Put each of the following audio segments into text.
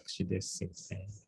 私です。すいません。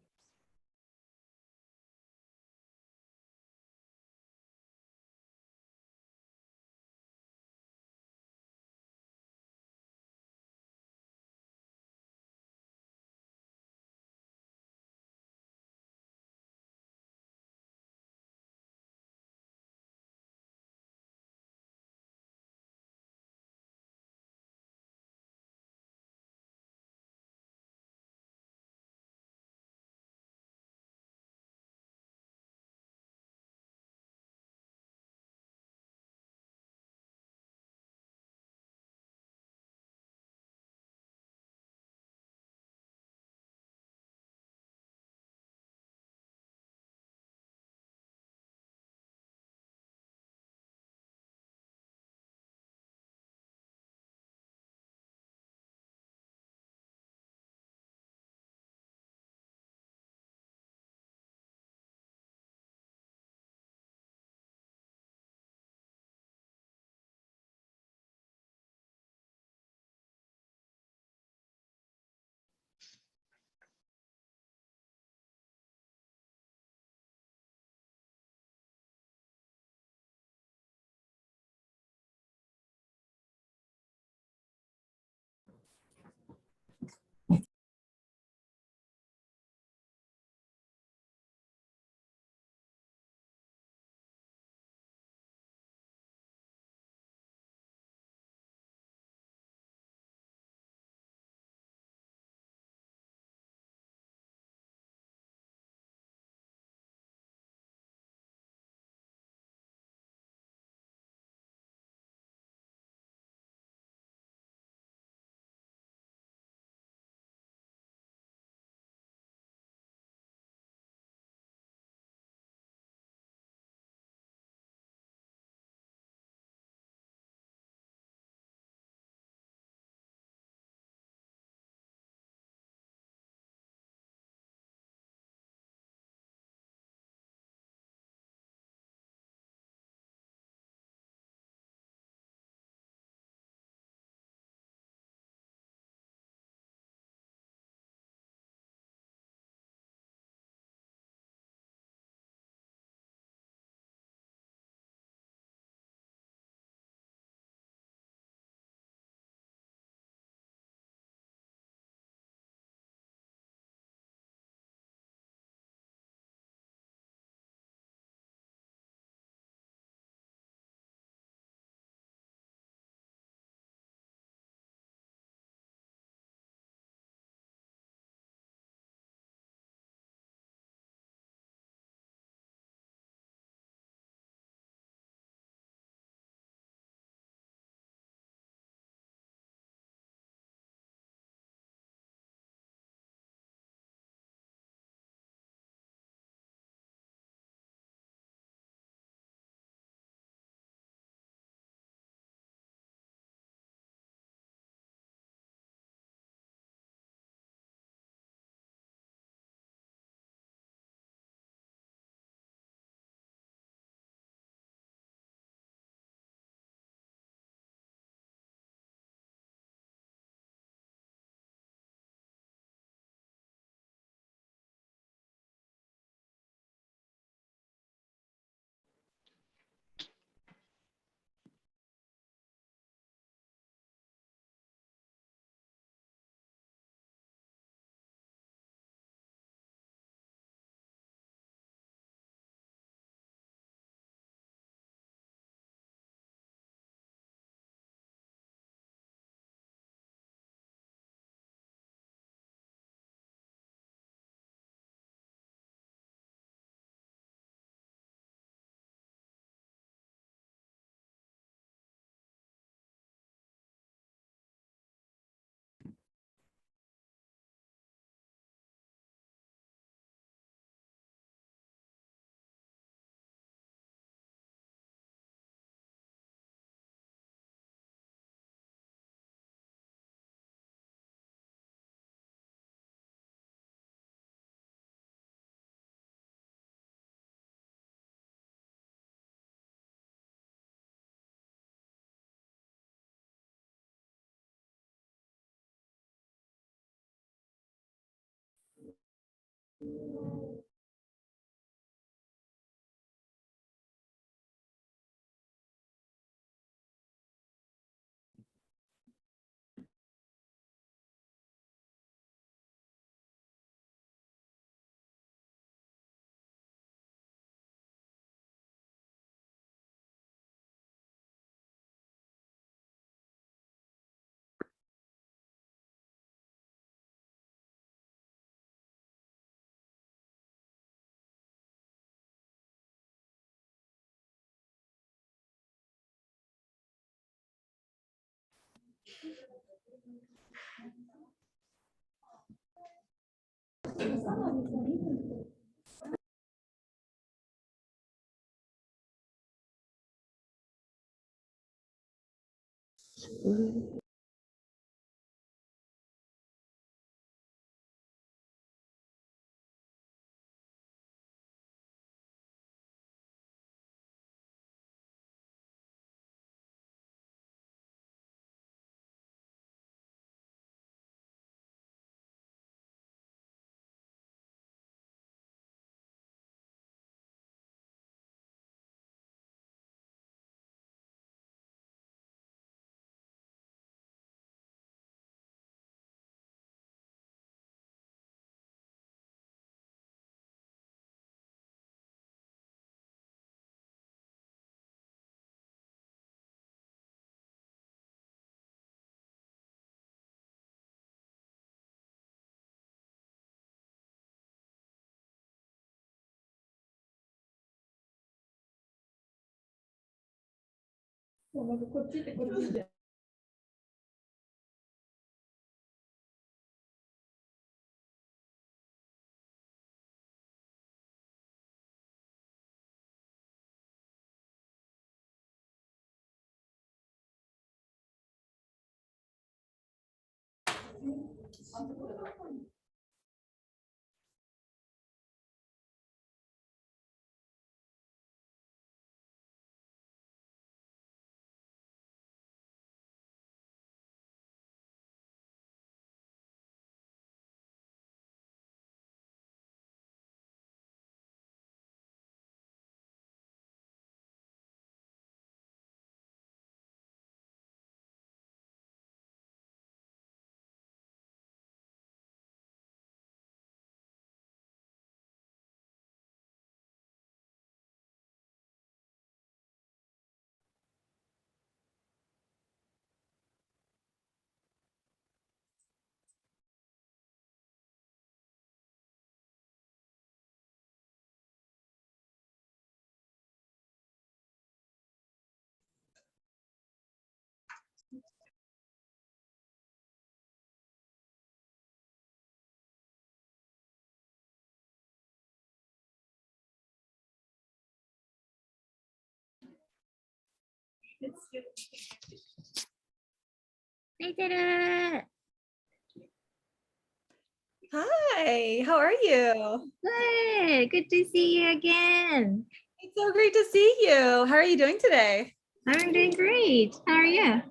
Hi, how are you? Good. Good to see you again. It's so great to see you. How are you doing today? I'm doing great. How are you?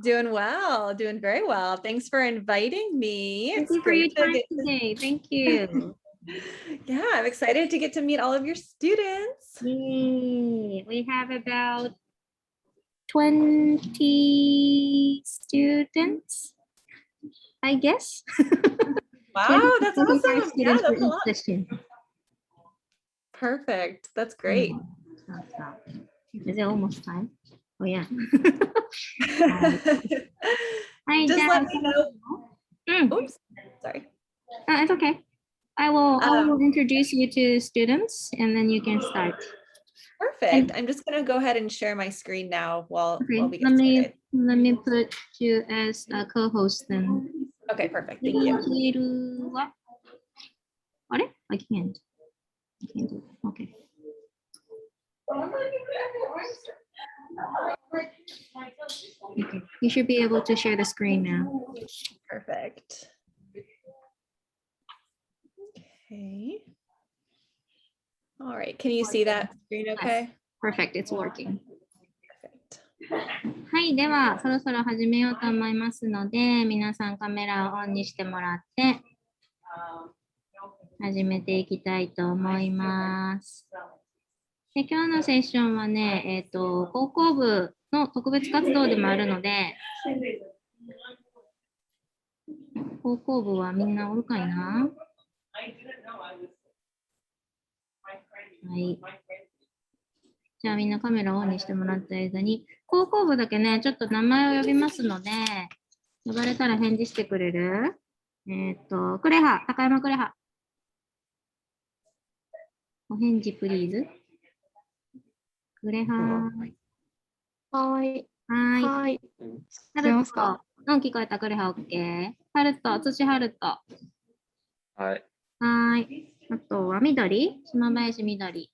Doing well, doing very well. Thanks for inviting me. Thank you for your time today. Thank you. Yeah, I'm excited to get to meet all of your students. Yay. We have about 20 students, I guess. Wow, that's awesome. Yeah, that's a lot. Session. Perfect. That's great. Is it almost time? Oh, yeah. Just let me know. Oops, sorry. It's okay. I will introduce you to students and then you can start. Perfect. I'm just going to go ahead and share my screen now while we get started. Let me put you as a co-host then. Okay, perfect. Thank you. I can't do it. Okay. Okay. You should be able to share the screen now. Perfect. Okay. All right. Can you see that screen okay? Yes. Perfect. It's working. Perfect. はい。では、そろそろ始めようと思いますので、皆さんカメラをオンにしてもらって、始めていきたいと思います。で、今日のセッションはね、高校部の特別活動でもあるので、高校部はみんなおるかいな？はい。じゃあみんなカメラをオンにしてもらった間に、高校部だけね、ちょっと名前を呼びますので、呼ばれたら返事してくれる？クレハ、高山クレハ。お返事プリーズ。クレハ。はい。はい。はい。ハルト。聞こえたクレハ OK。ハルト、土ハルト。はい。はい。あとは緑、島林緑。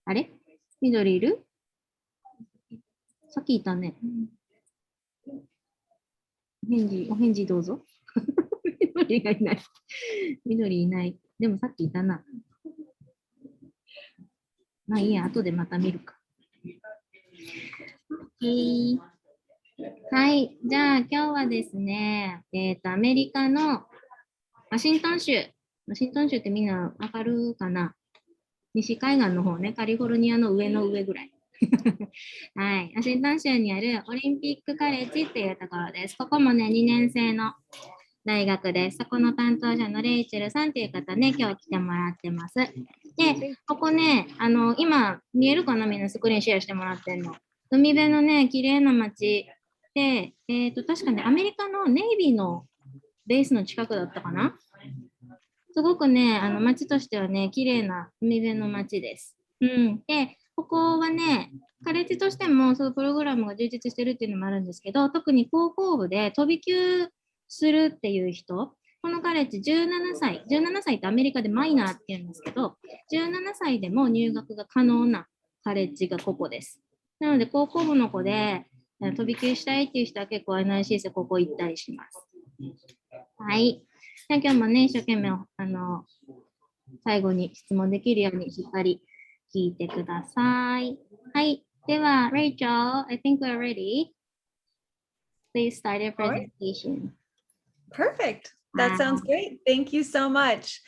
あれ緑いる？さっきいたね。お返事どうぞ。緑がいない。緑いない。でもさっきいたな。まあいいや、後でまた見るか。はい。じゃあ今日はですね、アメリカのワシントン州ってみんなわかるかな？西海岸の方ね、カリフォルニアの上の上ぐらい。はい。ワシントン州にあるオリンピックカレッジっていうところです。ここもね、2年生の大学です。そこの担当者のレイチェルさんっていう方ね、今日来てもらってます。で、ここね、今見えるかな？みんなスクリーンシェアしてもらってんの。海辺のね、綺麗な街で、確かね、アメリカのネイビーのベースの近くだったかな？すごくね、街としてはね、綺麗な海辺の街です。うん。で、ここはね、カレッジとしても、そのプログラムが充実してるっていうのもあるんですけど、特に高校部で飛び級するっていう人、このカレッジ17歳ってアメリカでマイナーっていうんですけど、17歳でも入学が可能なカレッジがここです。なので、高校部の子で飛び級したいっていう人は結構 NIC でここ行ったりします。はい。じゃあ今日もね、一生懸命、最後に質問できるようにしっかり聞いてください。はい。では、Rachel, I think we're ready. Please start your presentation. Perfect. That sounds great. Thank you so much.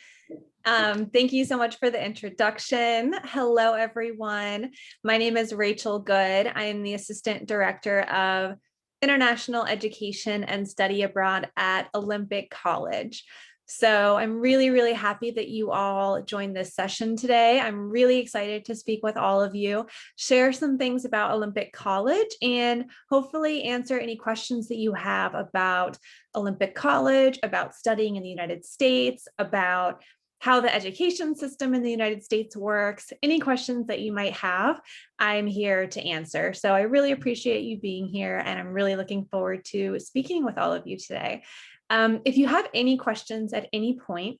Thank you so much for the introduction. Hello, everyone. My name is Rachel Good. I am the Assistant Director of International Education and Study Abroad at Olympic College. So I'm really, really happy that you all joined this session today. I'm really excited to speak with all of you, share some things about Olympic College, and hopefully answer any questions that you have about Olympic College, about studying in the United States, about how the education system in the United States works. Any questions that you might have, I'm here to answer. So I really appreciate you being here, and I'm really looking forward to speaking with all of you today. If you have any questions at any point,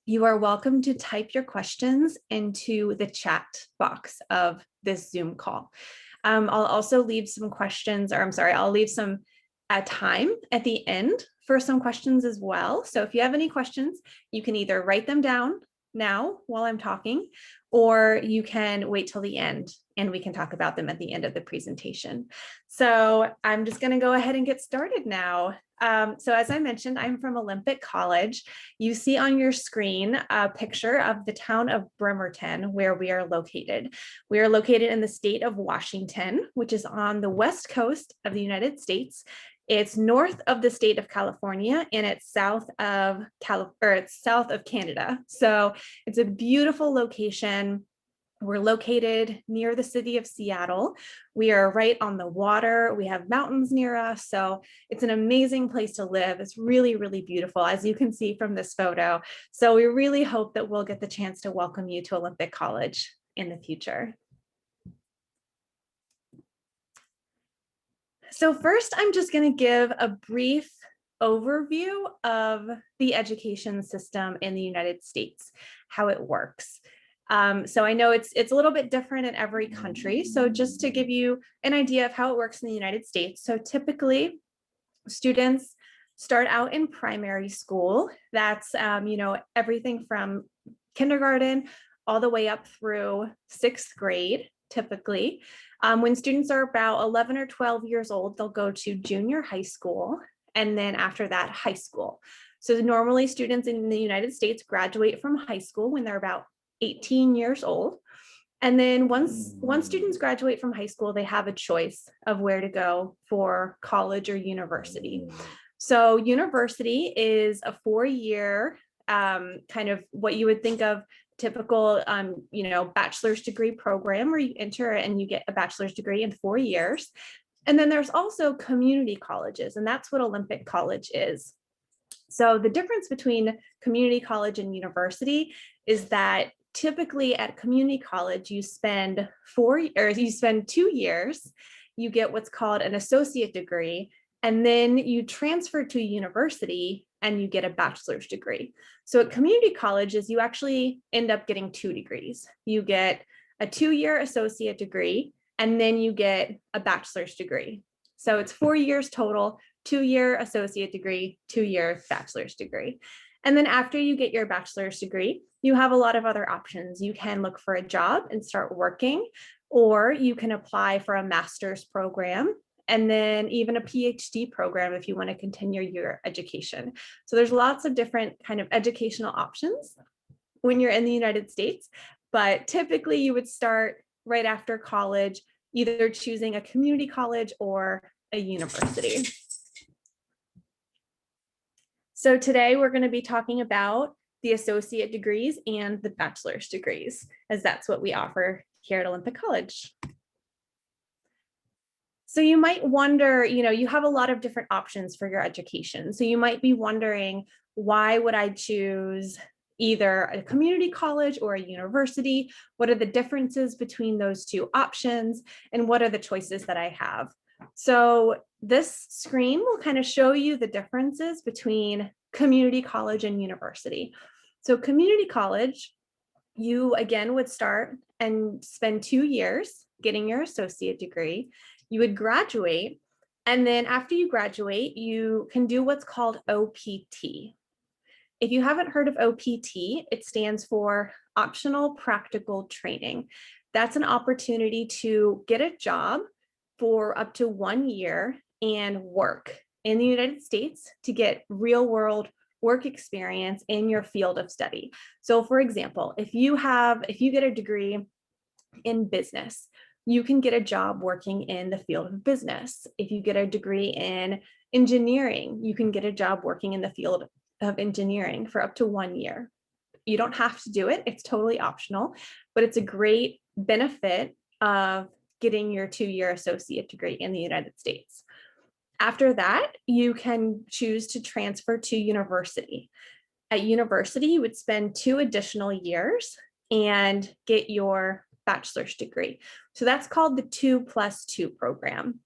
you are welcome to type your questions into the chat box of this Zoom call. I'll also leave some questions, or I'll leave some time at the end for some questions as well. So if you have any questions, you can either write them down now while I'm talking, or you can wait till the end and we can talk about them at the end of the presentation. So I'm just going to go ahead and get started now. So as I mentioned, I'm from Olympic College. You see on your screen a picture of the town of Bremerton, where we are located. We are located in the state of Washington, which is on the west coast of the United States. It's north of the state of California, and it's south of Canada. So it's a beautiful location. We're located near the city of Seattle. We are right on the water. We have mountains near us. So it's an amazing place to live. It's really, really beautiful, as you can see from this photo. So we really hope that we'll get the chance to welcome you to Olympic College in the future. So first, I'm just going to give a brief overview of the education system in the United States, how it works. So I know it's a little bit different in every country. So just to give you an idea of how it works in the United States. So typically, students start out in primary school. That's, everything from kindergarten all the way up through 6th grade, typically. When students are about 11 or 12 years old, they'll go to junior high school, and then after that, high school. So normally students in the United States graduate from high school when they're about 18 years old. And then once students graduate from high school, they have a choice of where to go for college or university. So university is a 4-year kind of what you would think of typical, bachelor's degree program where you enter and you get a bachelor's degree in 4 years. And then there's also community colleges, and that's what Olympic College is. So the difference between community college and university is that typically at community college, you spend 2 years, you get what's called an associate degree, and then you transfer to university and you get a bachelor's degree. So at community colleges, you actually end up getting 2 degrees. You get a 2-year associate degree, and then you get a bachelor's degree. So it's 4 years total, 2-year associate degree, 2-year bachelor's degree. And then after you get your bachelor's degree, you have a lot of other options. You can look for a job and start working, or you can apply for a master's program, and then even a PhD program if you want to continue your education. So there's lots of different kind of educational options when you're in the United States, but typically you would start right after college, either choosing a community college or a university. So today we're going to be talking about the associate degrees and the bachelor's degrees, as that's what we offer here at Olympic College. So you might wonder, you have a lot of different options for your education. So you might be wondering, why would I choose either a community college or a university? What are the differences between those two options? And what are the choices that I have? So this screen will kind of show you the differences between community college and university. So community college, you again would start and spend 2 years getting your associate degree. You would graduate, and then after you graduate, you can do what's called OPT. If you haven't heard of OPT, it stands for Optional Practical Training. That's an opportunity to get a job for up to 1 year and work in the United States to get real world work experience in your field of study. So for example, if you get a degree in business, you can get a job working in the field of business. If you get a degree in engineering, you can get a job working in the field of engineering for up to 1 year. You don't have to do it. It's totally optional, but it's a great benefit of getting your 2-year associate degree in the United States. After that, you can choose to transfer to university. At university, you would spend 2 additional years and get your bachelor's degree. So that's called the 2+2 program.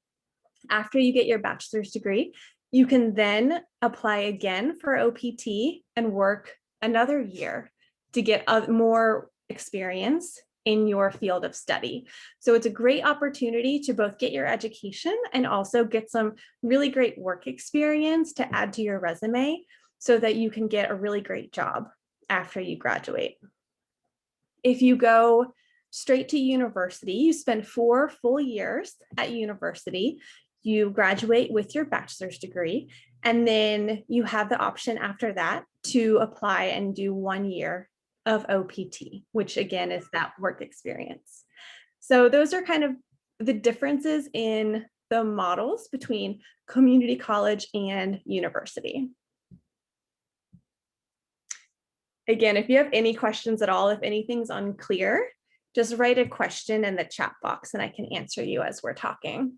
After you get your bachelor's degree, you can then apply again for OPT and work another year to get more experience in your field of study. So it's a great opportunity to both get your education and also get some really great work experience to add to your resume so that you can get a really great job after you graduate. If you go straight to university, you spend 4 full years at university, you graduate with your bachelor's degree, and then you have the option after that to apply and do 1 year of OPT, which again is that work experience. So those are kind of the differences in the models between community college and university. Again, if you have any questions at all, if anything's unclear, just write a question in the chat box and I can answer you as we're talking.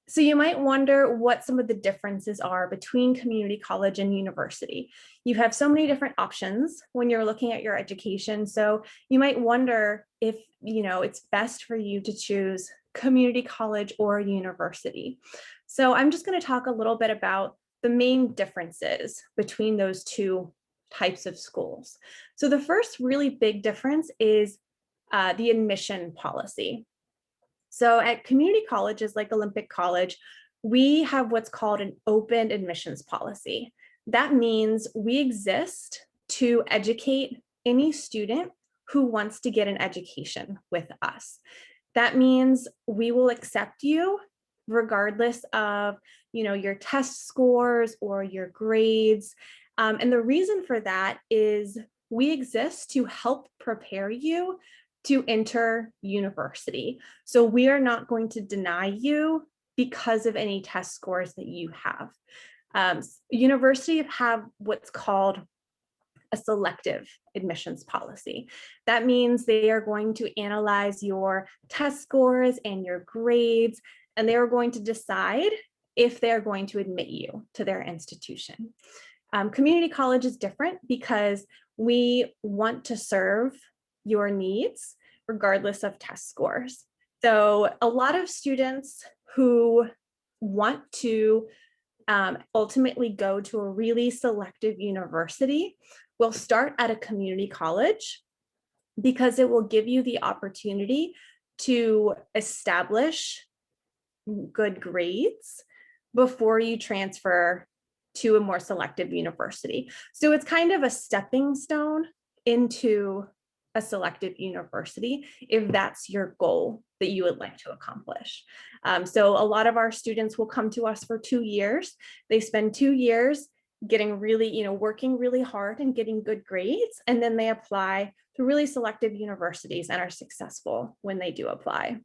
So you might wonder what some of the differences are between community college and university. You have so many different options when you're looking at your education. So you might wonder if, it's best for you to choose community college or university. So I'm just going to talk a little bit about the main differences between those two types of schools. So the first really big difference is the admission policy. So at community colleges like Olympic College, we have what's called an open admissions policy. That means we exist to educate any student who wants to get an education with us. That means we will accept you regardless of, your test scores or your grades. And the reason for that is we exist to help prepare you to enter university. So we are not going to deny you because of any test scores that you have. Universities have what's called a selective admissions policy. That means they are going to analyze your test scores and your grades, and they are going to decide if they're going to admit you to their institution. Community college is different because we want to serve your needs regardless of test scores. So a lot of students who want to ultimately go to a really selective university will start at a community college because it will give you the opportunity to establish good grades before you transfer to a more selective university. So it's kind of a stepping stone into a selective university if that's your goal that you would like to accomplish. So a lot of our students will come to us for 2 years. They spend 2 years getting really, working really hard and getting good grades, and then they apply to really selective universities and are successful when they do apply.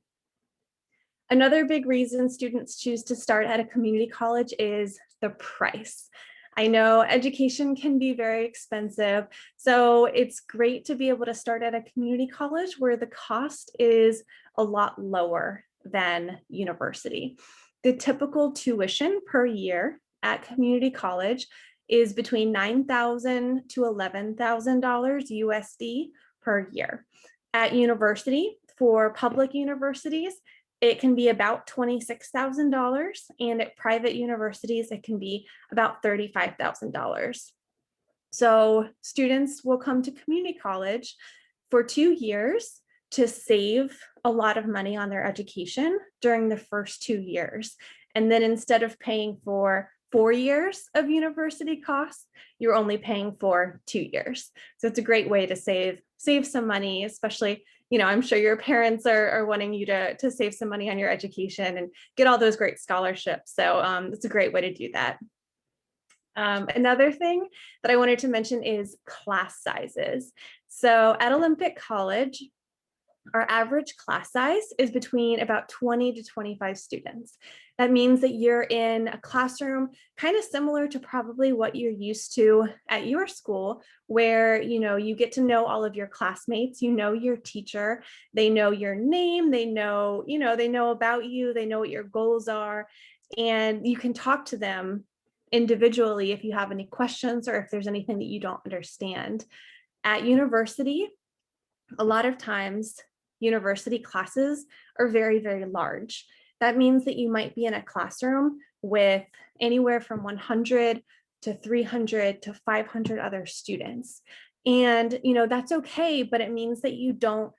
Another big reason students choose to start at a community college is the price. I know education can be very expensive, so it's great to be able to start at a community college where the cost is a lot lower than university. The typical tuition per year at community college is between $9,000 to $11,000 USD per year. At university, for public universities, it can be about $26,000, and at private universities, it can be about $35,000. So students will come to community college for 2 years to save a lot of money on their education during the first 2 years. And then instead of paying for 4 years of university costs, you're only paying for 2 years. So it's a great way to save some money, especially, I'm sure your parents are wanting you to save some money on your education and get all those great scholarships. So it's a great way to do that. Another thing that I wanted to mention is class sizes. So at Olympic College, our average class size is between about 20 to 25 students. That means that you're in a classroom kind of similar to probably what you're used to at your school, where you get to know all of your classmates, your teacher, they know your name, they know about you, they know what your goals are, and you can talk to them individually if you have any questions or if there's anything that you don't understand. At university, a lot of times university classes are very, very large. That means that you might be in a classroom with anywhere from 100 to 300 to 500 other students. And, that's okay, but it means that you don't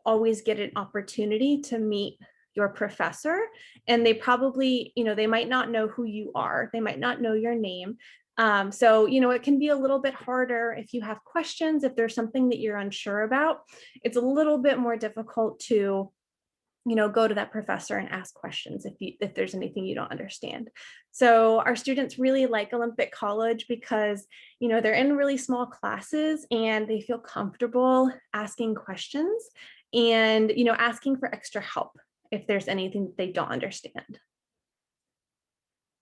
always get an opportunity to meet your professor. And they probably, they might not know who you are. They might not know your name. So, it can be a little bit harder if you have questions, if there's something that you're unsure about. It's a little bit more difficult to, go to that professor and ask questions if there's anything you don't understand. So our students really like Olympic College because, they're in really small classes and they feel comfortable asking questions and, asking for extra help if there's anything that they don't understand.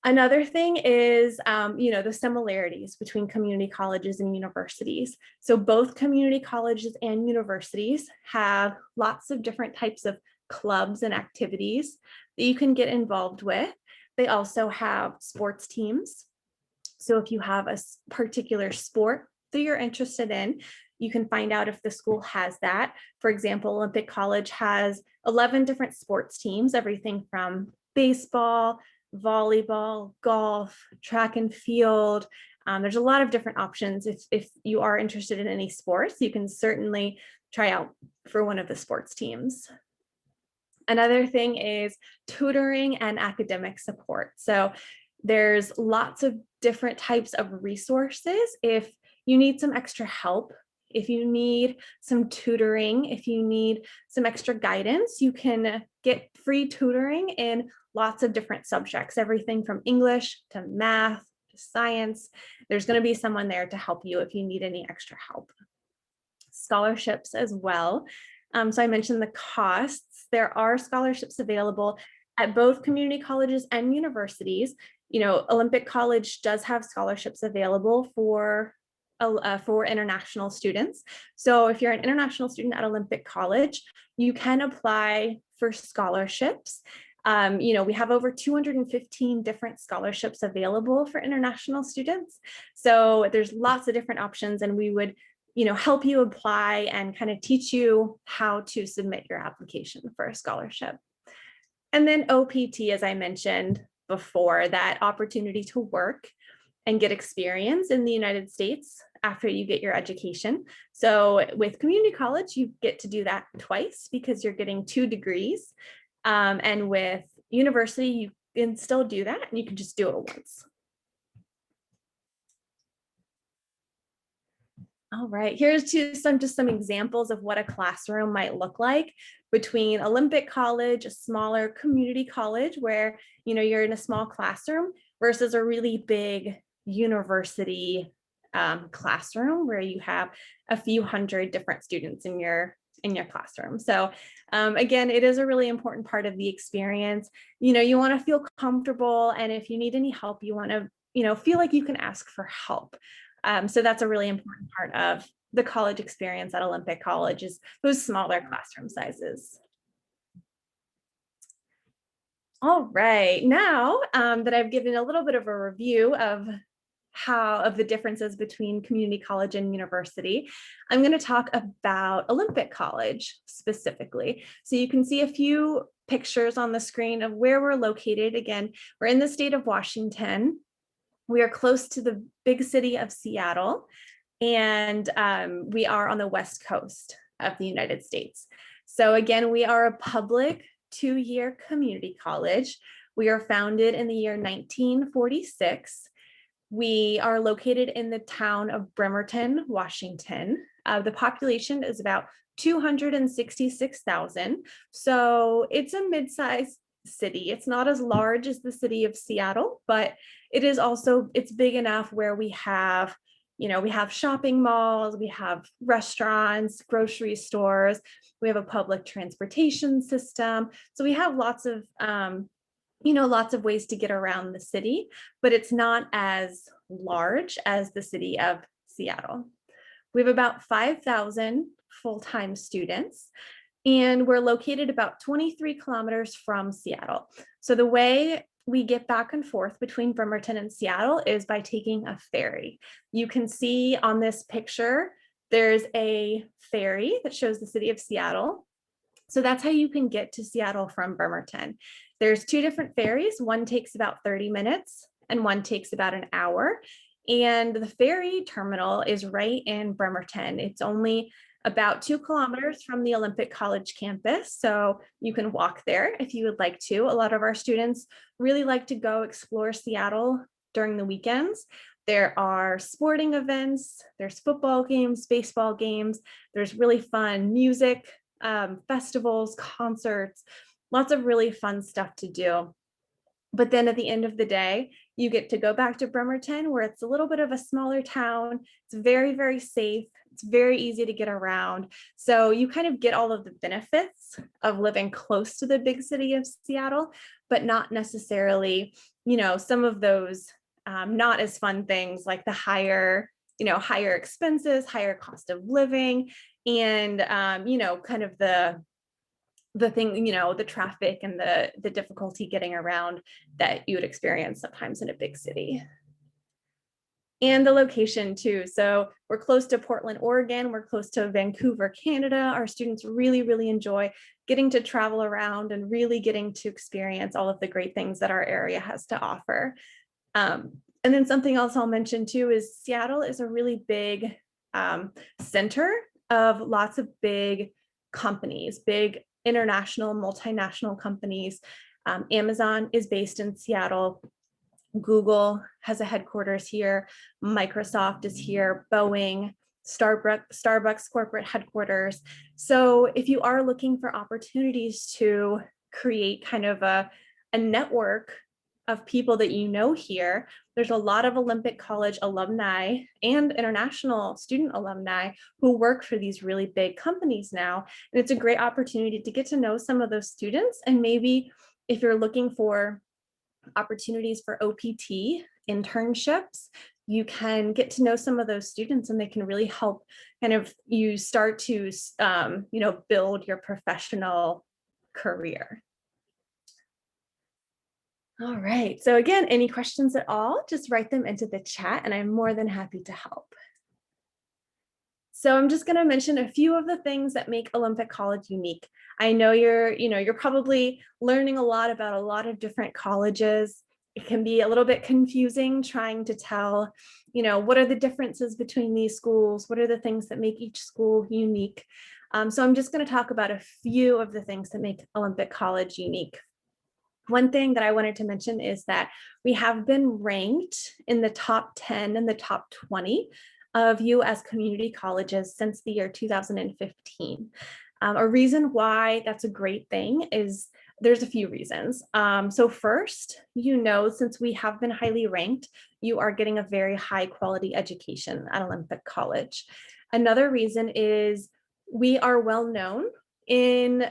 Another thing is, the similarities between community colleges and universities. So both community colleges and universities have lots of different types of clubs and activities that you can get involved with. They also have sports teams. So if you have a particular sport that you're interested in, you can find out if the school has that. For example, Olympic College has 11 different sports teams, everything from baseball, volleyball, golf, track and field. There's a lot of different options. If you are interested in any sports, you can certainly try out for one of the sports teams. Another thing is tutoring and academic support. So there's lots of different types of resources. If you need some extra help If you need some tutoring, if you need some extra guidance, you can get free tutoring in lots of different subjects, everything from English to math to science. There's going to be someone there to help you if you need any extra help. Scholarships as well. So I mentioned the costs. There are scholarships available at both community colleges and universities. You know, Olympic College does have scholarships available for international students. So if you're an international student at Olympic College, you can apply for scholarships. You know, we have over 215 different scholarships available for international students. So there's lots of different options, and we would, you know, help you apply and kind of teach you how to submit your application for a scholarship. And then OPT, as I mentioned before, that opportunity to work and get experience in the United States after you get your education. So with community college, you get to do that twice because you're getting 2 degrees. And with university, you can still do that, and you can just do it once. All right, here's just some examples of what a classroom might look like between Olympic College, a smaller community college where, you know, you're in a small classroom, versus a really big university classroom where you have a few hundred different students in your classroom. So again, it is a really important part of the experience. You know, you want to feel comfortable, and if you need any help, you want to, you know, feel like you can ask for help. So that's a really important part of the college experience at Olympic College, is those smaller classroom sizes. All right, now that I've given a little bit of a review of the differences between community college and university, I'm going to talk about Olympic College specifically. So you can see a few pictures on the screen of where we're located. Again, we're in the state of Washington. We are close to the big city of Seattle, and we are on the West Coast of the United States. So again, we are a public 2-year community college. We are founded in the year 1946. We are located in the town of Bremerton, Washington. The population is about 266,000. So it's a mid-sized city. It's not as large as the city of Seattle, but it is also, it's big enough where we have, you know, we have shopping malls, we have restaurants, grocery stores, we have a public transportation system. So we have lots of, you know, lots of ways to get around the city, but it's not as large as the city of Seattle. We have about 5,000 full-time students, and we're located about 23 kilometers from Seattle. So the way we get back and forth between Bremerton and Seattle is by taking a ferry. You can see on this picture, there's a ferry that shows the city of Seattle. So that's how you can get to Seattle from Bremerton. There's 2 different ferries. One takes about 30 minutes and one takes about an hour. And the ferry terminal is right in Bremerton. It's only about 2 kilometers from the Olympic College campus. So you can walk there if you would like to. A lot of our students really like to go explore Seattle during the weekends. There are sporting events, there's football games, baseball games, there's really fun music, festivals, concerts, lots of really fun stuff to do. But then at the end of the day, you get to go back to Bremerton, where it's a little bit of a smaller town. It's very, very safe. It's very easy to get around. So you kind of get all of the benefits of living close to the big city of Seattle, but not necessarily, you know, some of those not as fun things like the higher expenses, higher cost of living, and you know, kind of the thing, you know, the traffic and the difficulty getting around that you would experience sometimes in a big city. And the location too. So we're close to Portland, Oregon. We're close to Vancouver, Canada. Our students really, really enjoy getting to travel around and really getting to experience all of the great things that our area has to offer. And then something else I'll mention too is Seattle is a really big center of lots of big companies, big international, multinational companies. Amazon is based in Seattle. Google has a headquarters here. Microsoft is here, Boeing. Starbucks corporate headquarters. So if you are looking for opportunities to create kind of a network of people that you know here, there's a lot of Olympic College alumni and international student alumni who work for these really big companies now. And it's a great opportunity to get to know some of those students. And maybe if you're looking for opportunities for OPT internships, you can get to know some of those students and they can really help kind of you start to, build your professional career. All right, so again, any questions at all, just write them into the chat and I'm more than happy to help. So I'm just going to mention a few of the things that make Olympic College unique. I know you're probably learning a lot about a lot of different colleges. It can be a little bit confusing trying to tell, what are the differences between these schools? What are the things that make each school unique? So I'm just going to talk about a few of the things that make Olympic College unique. One thing that I wanted to mention is that we have been ranked in the top 10 and the top 20 of U.S. community colleges since the year 2015. A reason why that's a great thing is there's a few reasons. So first, since we have been highly ranked, you are getting a very high quality education at Olympic College. Another reason is we are well known in,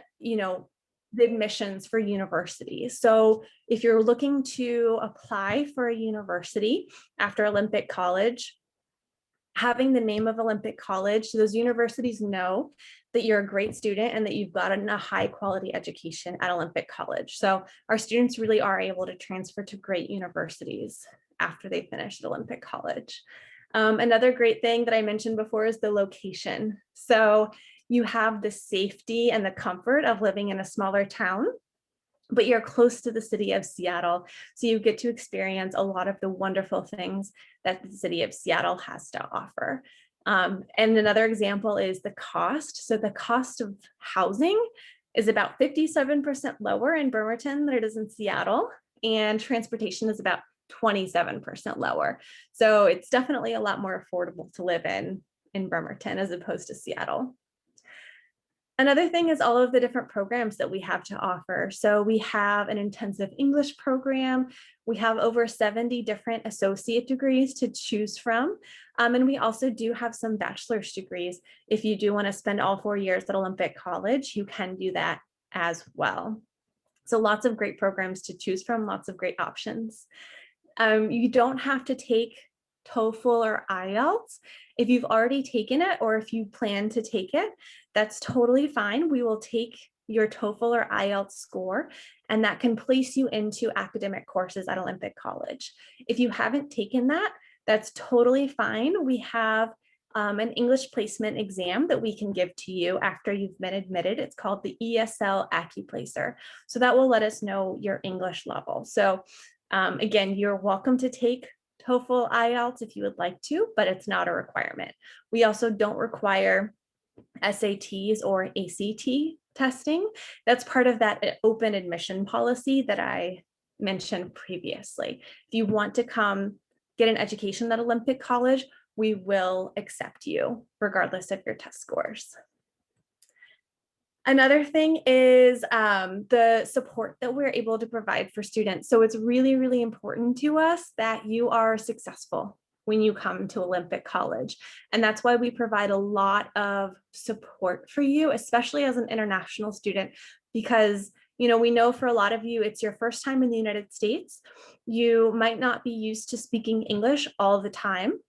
the admissions for universities. So if you're looking to apply for a university after Olympic College, having the name of Olympic College, so those universities know that you're a great student and that you've gotten a high quality education at Olympic College. So our students really are able to transfer to great universities after they finish at Olympic College. Another great thing that I mentioned before is the location. So you have the safety and the comfort of living in a smaller town, but you're close to the city of Seattle. So you get to experience a lot of the wonderful things that the city of Seattle has to offer. And another example is the cost. So the cost of housing is about 57% lower in Bremerton than it is in Seattle, and transportation is about 27% lower. So it's definitely a lot more affordable to live in Bremerton as opposed to Seattle. Another thing is all of the different programs that we have to offer. So we have an intensive English program. We have over 70 different associate degrees to choose from. And we also do have some bachelor's degrees. If you do want to spend all 4 years at Olympic College, you can do that as well. So lots of great programs to choose from, lots of great options. You don't have to take TOEFL or IELTS. If you've already taken it or if you plan to take it, that's totally fine. We will take your TOEFL or IELTS score, and that can place you into academic courses at Olympic College. If you haven't taken that, that's totally fine. We have an English placement exam that we can give to you after you've been admitted. It's called the ESL AccuPlacer. So that will let us know your English level. So again, you're welcome to take TOEFL, IELTS if you would like to, but it's not a requirement. We also don't require SATs or ACT testing. That's part of that open admission policy that I mentioned previously. If you want to come get an education at Olympic College, we will accept you regardless of your test scores. Another thing is the support that we're able to provide for students. So it's really, really important to us that you are successful when you come to Olympic College. And that's why we provide a lot of support for you, especially as an international student, because we know for a lot of you, it's your first time in the United States. You might not be used to speaking English all the time.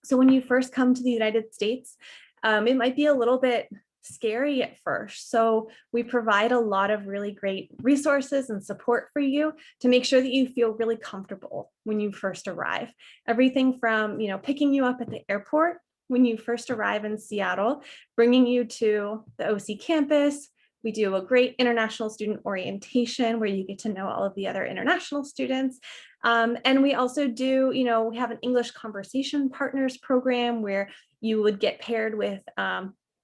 So when you first come to the United States, it might be a little bit scary at first. So we provide a lot of really great resources and support for you to make sure that you feel really comfortable when you first arrive. Everything from, picking you up at the airport when you first arrive in Seattle, bringing you to the OC campus. We do a great international student orientation where you get to know all of the other international students. And we also do, we have an English conversation partners program where you would get paired with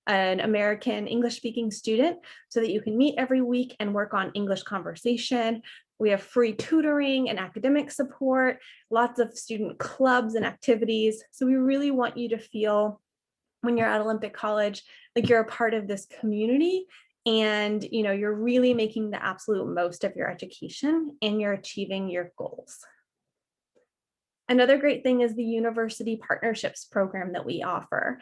an American English speaking student so that you can meet every week and work on English conversation. We have free tutoring and academic support, lots of student clubs and activities. So we really want you to feel when you're at Olympic College, like you're a part of this community, and you're really making the absolute most of your education and you're achieving your goals. Another great thing is the university partnerships program that we offer.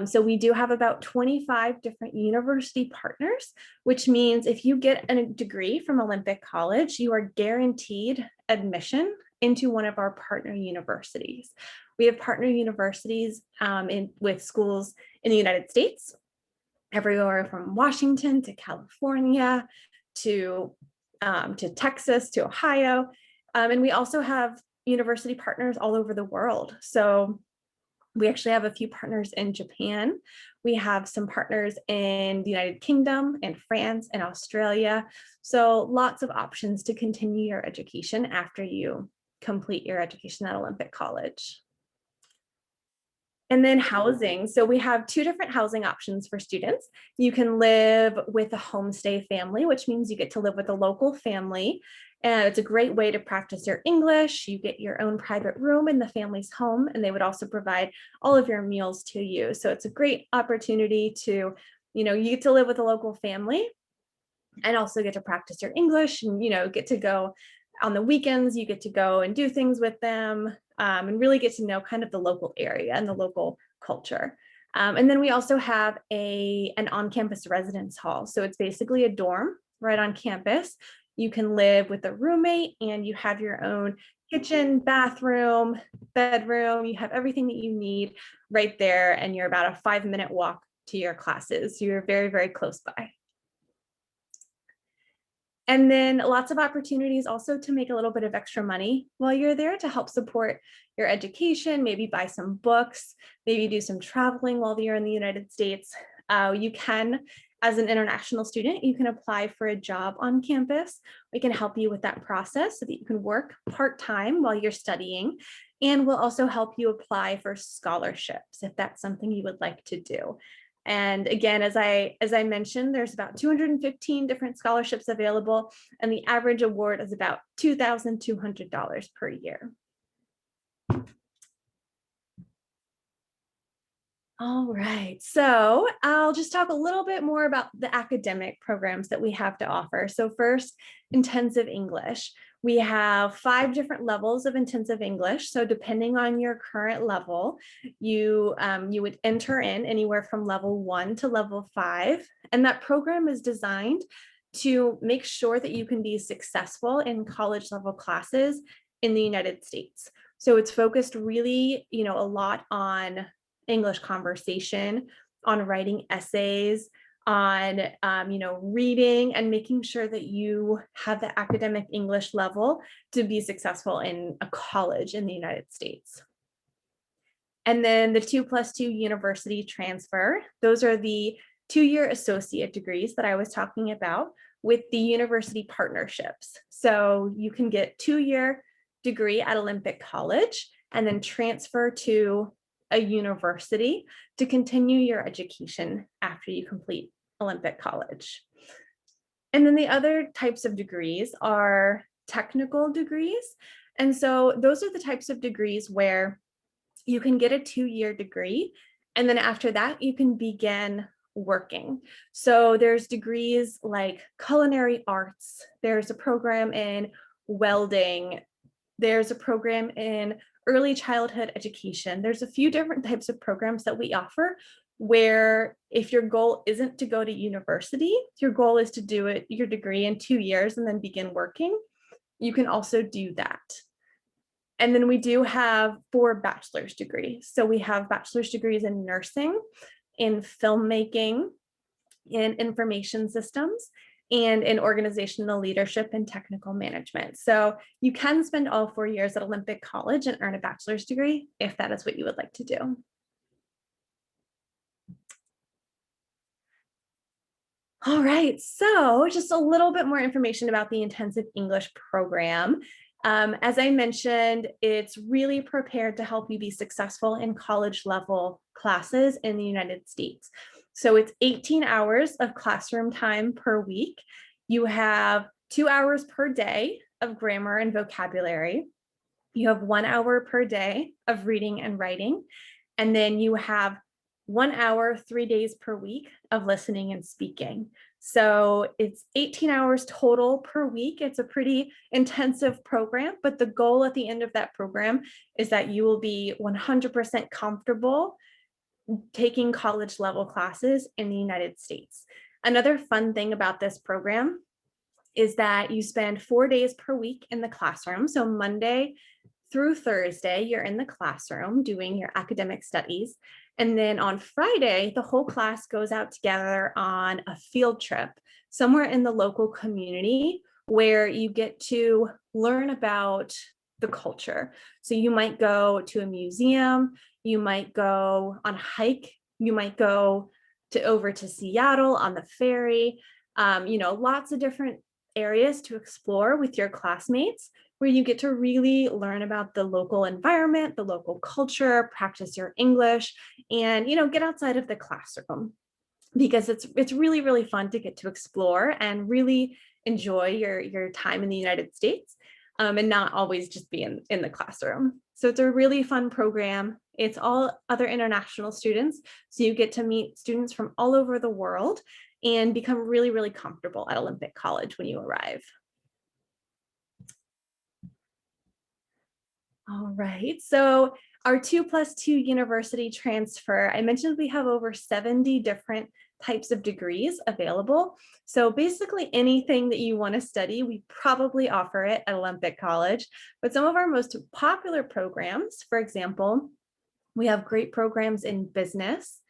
So we do have about 25 different university partners, which means if you get a degree from Olympic College, you are guaranteed admission into one of our partner universities. We have partner universities with schools in the United States, everywhere from Washington to California to Texas to Ohio. And we also have university partners all over the world. So we actually have a few partners in Japan. We have some partners in the United Kingdom and France and Australia. So lots of options to continue your education after you complete your education at Olympic College. And then housing. So we have two different housing options for students. You can live with a homestay family, which means you get to live with a local family. And it's a great way to practice your English. You get your own private room in the family's home, and they would also provide all of your meals to you. So it's a great opportunity to, you get to live with a local family and also get to practice your English and, get to go on the weekends, you get to go and do things with them and really get to know kind of the local area and the local culture. And then we also have an on-campus residence hall. So it's basically a dorm right on campus. You can live with a roommate and you have your own kitchen, bathroom, bedroom. You have everything that you need right there. And you're about a 5-minute walk to your classes. You're very, very close by. And then lots of opportunities also to make a little bit of extra money while you're there to help support your education, maybe buy some books, maybe do some traveling while you're in the United States. You can, as an international student, you can apply for a job on campus. We can help you with that process so that you can work part-time while you're studying. And we'll also help you apply for scholarships if that's something you would like to do. And again, as I mentioned, there's about 215 different scholarships available, and the average award is about $2,200 per year. All right, so I'll just talk a little bit more about the academic programs that we have to offer. So first, intensive English. We have 5 different levels of intensive English. So depending on your current level, you would enter in anywhere from level 1 to level 5. And that program is designed to make sure that you can be successful in college level classes in the United States. So it's focused really, a lot on English conversation, on writing essays, on reading and making sure that you have the academic English level to be successful in a college in the United States. And then the 2+2 university transfer, those are the 2-year associate degrees that I was talking about with the university partnerships. So you can get 2-year degree at Olympic College and then transfer to a university to continue your education after you complete Olympic College. And then the other types of degrees are technical degrees. And so those are the types of degrees where you can get a 2-year degree, and then after that, you can begin working. So there's degrees like culinary arts, there's a program in welding, there's a program in early childhood education. There's a few different types of programs that we offer where if your goal isn't to go to university, your goal is to do your degree in 2 years and then begin working, you can also do that. And then we do have 4 bachelor's degrees. So we have bachelor's degrees in nursing, in filmmaking, in information systems, and in organizational leadership and technical management. So you can spend all 4 years at Olympic College and earn a bachelor's degree if that is what you would like to do. All right, so just a little bit more information about the intensive English program. As I mentioned, it's really prepared to help you be successful in college level classes in the United States. So it's 18 hours of classroom time per week. You have 2 hours per day of grammar and vocabulary. You have 1 hour per day of reading and writing. And then you have 1 hour, 3 days per week of listening and speaking. So it's 18 hours total per week. It's a pretty intensive program, but the goal at the end of that program is that you will be 100% comfortable taking college level classes in the United States. Another fun thing about this program is that you spend 4 days per week in the classroom. So Monday through Thursday, you're in the classroom doing your academic studies. And then on Friday, the whole class goes out together on a field trip somewhere in the local community where you get to learn about the culture. So you might go to a museum, you might go on a hike, you might go over to Seattle on the ferry, lots of different areas to explore with your classmates where you get to really learn about the local environment, the local culture, practice your English, and get outside of the classroom, because it's really, really fun to get to explore and really enjoy your time in the United States, and not always just be in the classroom. So it's a really fun program. It's all other international students, so you get to meet students from all over the world and become really, really comfortable at Olympic College when you arrive. All right, so our 2+2 university transfer, I mentioned we have over 70 different types of degrees available. So basically anything that you want to study, we probably offer it at Olympic College. But some of our most popular programs, for example, we have great programs in business.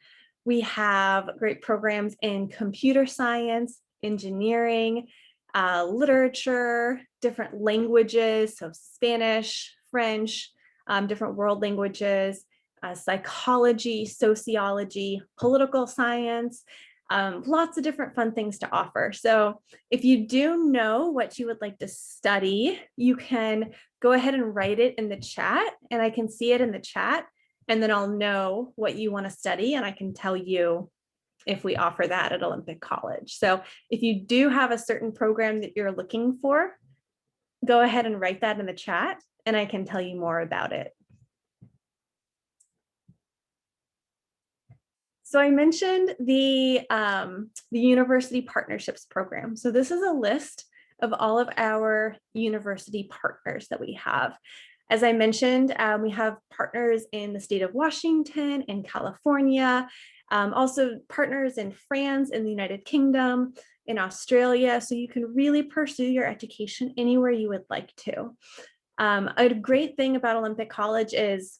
We have great programs in computer science, engineering, literature, different languages, so Spanish, French, different world languages, psychology, sociology, political science, lots of different fun things to offer. So if you do know what you would like to study, you can go ahead and write it in the chat, and I can see it in the chat, and then I'll know what you want to study, and I can tell you if we offer that at Olympic College. So if you do have a certain program that you're looking for, go ahead and write that in the chat, and I can tell you more about it. So I mentioned the University Partnerships Program. So this is a list of all of our university partners that we have. As I mentioned, we have partners in the state of Washington and California, also partners in France, in the United Kingdom, in Australia. So you can really pursue your education anywhere you would like to. A great thing about Olympic College is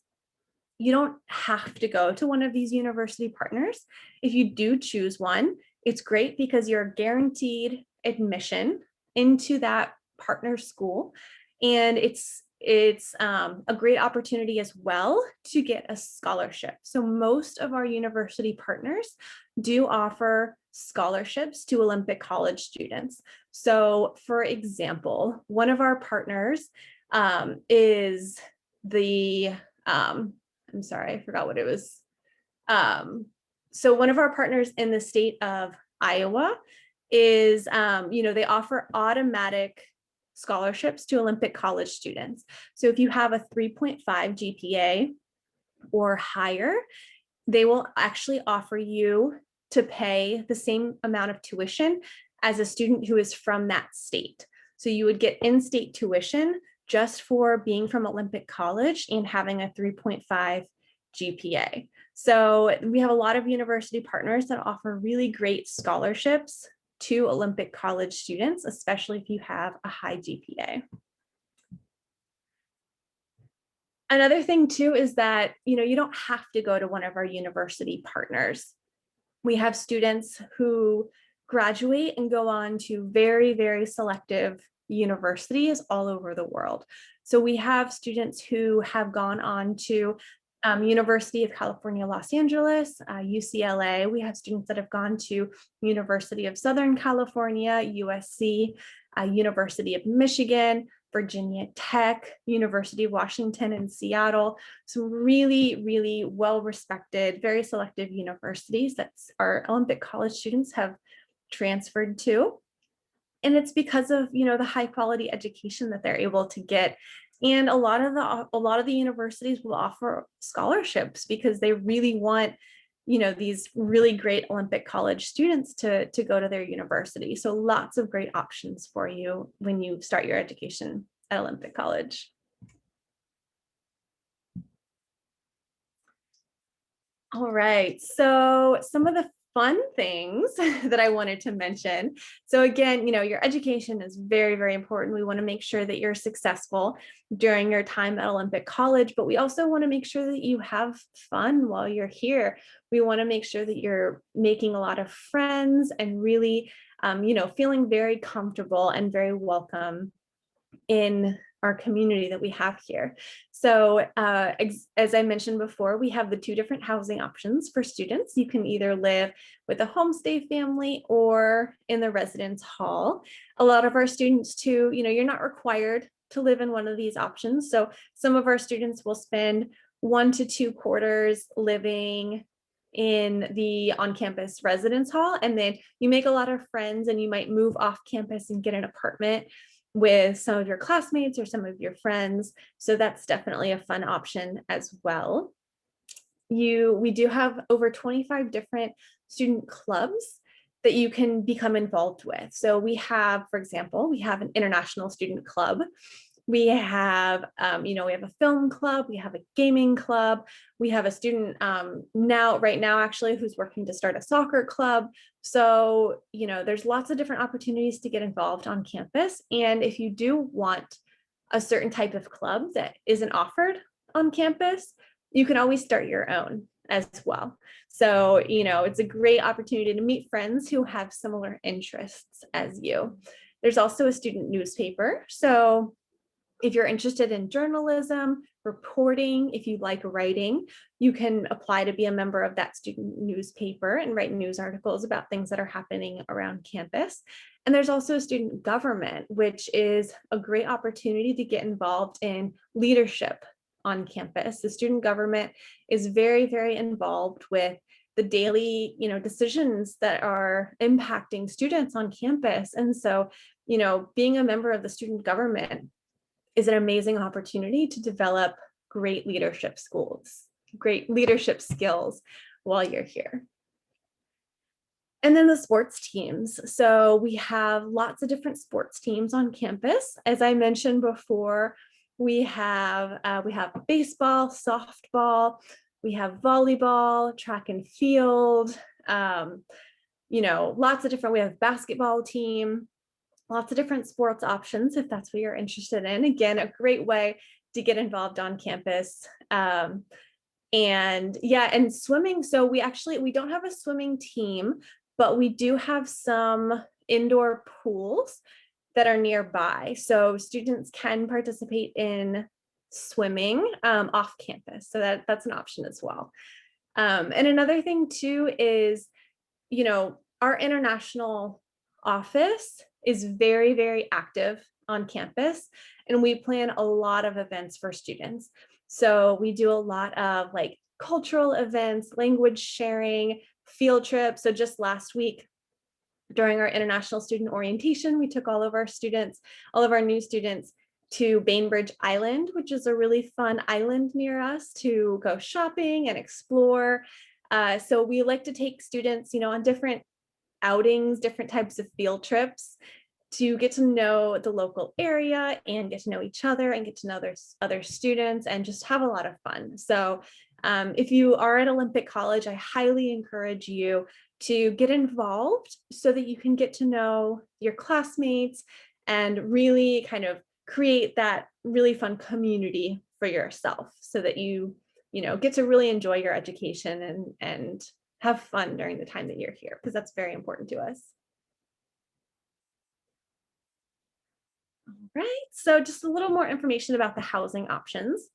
you don't have to go to one of these university partners. If you do choose one, it's great because you're guaranteed admission into that partner school. And it's a great opportunity as well to get a scholarship. So most of our university partners do offer scholarships to Olympic College students. So for example, one of our partners is the, I'm sorry, I forgot what it was. So one of our partners in the state of Iowa is, they offer automatic scholarships to Olympic College students. So if you have a 3.5 GPA or higher, they will actually offer you to pay the same amount of tuition as a student who is from that state. So you would get in-state tuition just for being from Olympic College and having a 3.5 GPA. So we have a lot of university partners that offer really great scholarships to Olympic College students, especially if you have a high GPA. Another thing too is that, you don't have to go to one of our university partners. We have students who graduate and go on to very, very selective universities all over the world. So we have students who have gone on to University of California, Los Angeles, UCLA. We have students that have gone to University of Southern California, USC, University of Michigan, Virginia Tech, University of Washington in Seattle. Some really, really well-respected, very selective universities that our Olympic College students have transferred to. And it's because of, the high quality education that they're able to get. And a lot of the universities will offer scholarships because they really want, these really great Olympic College students to go to their university. So lots of great options for you when you start your education at Olympic College. All right, so some of the fun things that I wanted to mention. So again, your education is very, very important. We want to make sure that you're successful during your time at Olympic College, but we also want to make sure that you have fun while you're here. We want to make sure that you're making a lot of friends and really, feeling very comfortable and very welcome in our community that we have here. So as I mentioned before, we have the two different housing options for students. You can either live with a homestay family or in the residence hall. A lot of our students too, you're not required to live in one of these options. So some of our students will spend 1 to 2 quarters living in the on-campus residence hall, and then you make a lot of friends and you might move off campus and get an apartment with some of your classmates or some of your friends. So that's definitely a fun option as well. We do have over 25 different student clubs that you can become involved with. So we have, for example, we have an international student club. We have, we have a film club, we have a gaming club, we have a student right now actually who's working to start a soccer club. So, there's lots of different opportunities to get involved on campus. And if you do want a certain type of club that isn't offered on campus, you can always start your own as well. So, it's a great opportunity to meet friends who have similar interests as you. There's also a student newspaper. So if you're interested in journalism, reporting, if you like writing, you can apply to be a member of that student newspaper and write news articles about things that are happening around campus. And there's also student government, which is a great opportunity to get involved in leadership on campus. The student government is very, very involved with the daily, decisions that are impacting students on campus. And so, being a member of the student government is an amazing opportunity to develop great leadership skills while you're here. And then the sports teams. So we have lots of different sports teams on campus. As I mentioned before, we have baseball, softball, we have volleyball, track and field, lots of different, we have basketball team, lots of different sports options if that's what you're interested in. Again, a great way to get involved on campus. And swimming. So we don't have a swimming team, but we do have some indoor pools that are nearby. So students can participate in swimming off campus. So that's an option as well. And another thing too is, our international office is very, very active on campus, and we plan a lot of events for students. So we do a lot of cultural events, language sharing, field trips. So just last week during our international student orientation, we took all of our new students to Bainbridge Island, which is a really fun island near us to go shopping and explore. So we like to take students, on different outings, different types of field trips to get to know the local area and get to know each other and get to know other students and just have a lot of fun. So if you are at Olympic College, I highly encourage you to get involved so that you can get to know your classmates and really kind of create that really fun community for yourself so that you get to really enjoy your education and have fun during the time that you're here, because that's very important to us. All right, so just a little more information about the housing options.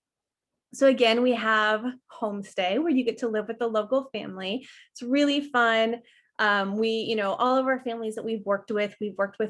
So again, we have homestay where you get to live with the local family. It's really fun. All of our families that we've worked with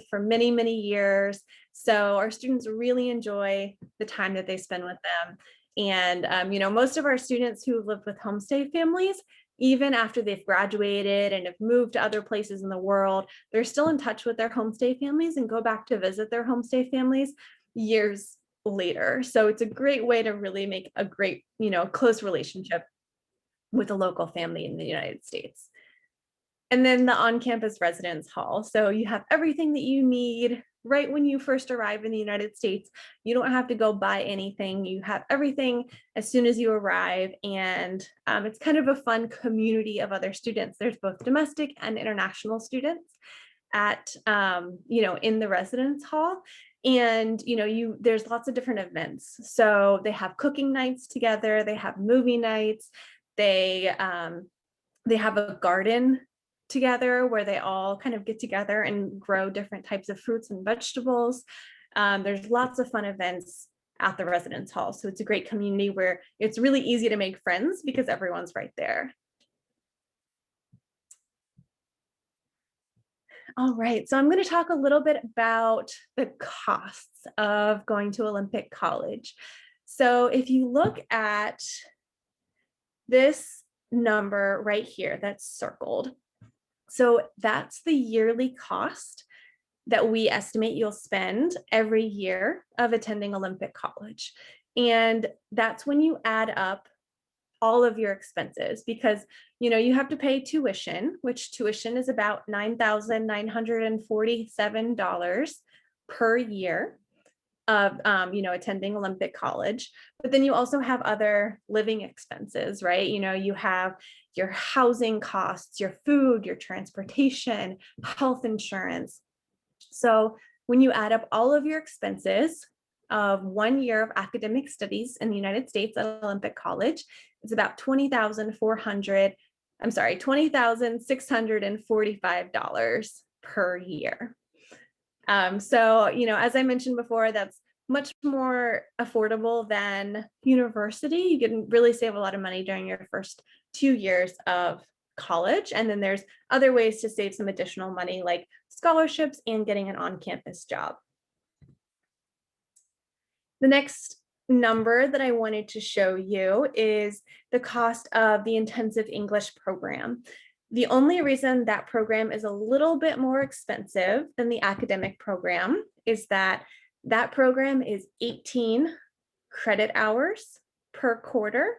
for many, many years. So our students really enjoy the time that they spend with them. And, most of our students who live with homestay families, even after they've graduated and have moved to other places in the world, they're still in touch with their homestay families and go back to visit their homestay families years later. So it's a great way to really make a great, close relationship with a local family in the United States. And then the on-campus residence hall. So you have everything that you need right when you first arrive in the United States. You don't have to go buy anything. You have everything as soon as you arrive. And it's kind of a fun community of other students. There's both domestic and international students at, in the residence hall. And, there's lots of different events. So they have cooking nights together. They have movie nights. They have a garden together where they all kind of get together and grow different types of fruits and vegetables. There's lots of fun events at the residence hall. So it's a great community where it's really easy to make friends because everyone's right there. All right, so I'm going to talk a little bit about the costs of going to Olympic College. So if you look at this number right here that's circled, so that's the yearly cost that we estimate you'll spend every year of attending Olympic College. And that's when you add up all of your expenses, because you have to pay tuition, which tuition is about $9,947 per year of attending Olympic College. But then you also have other living expenses, right? You have your housing costs, your food, your transportation, health insurance. So when you add up all of your expenses of 1 year of academic studies in the United States at Olympic College, it's about $20,645 per year. So, as I mentioned before, that's much more affordable than university. You can really save a lot of money during your first 2 years of college. And then there's other ways to save some additional money, like scholarships and getting an on-campus job. The next number that I wanted to show you is the cost of the intensive English program. The only reason that program is a little bit more expensive than the academic program is that that program is 18 credit hours per quarter,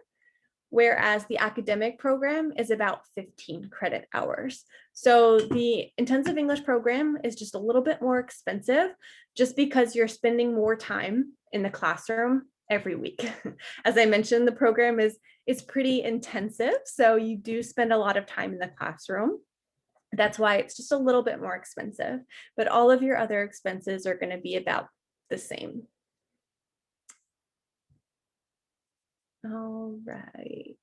whereas the academic program is about 15 credit hours. So the intensive English program is just a little bit more expensive just because you're spending more time in the classroom every week. As I mentioned, the program is pretty intensive, so you do spend a lot of time in the classroom. That's why it's just a little bit more expensive, but all of your other expenses are going to be about the same. All right.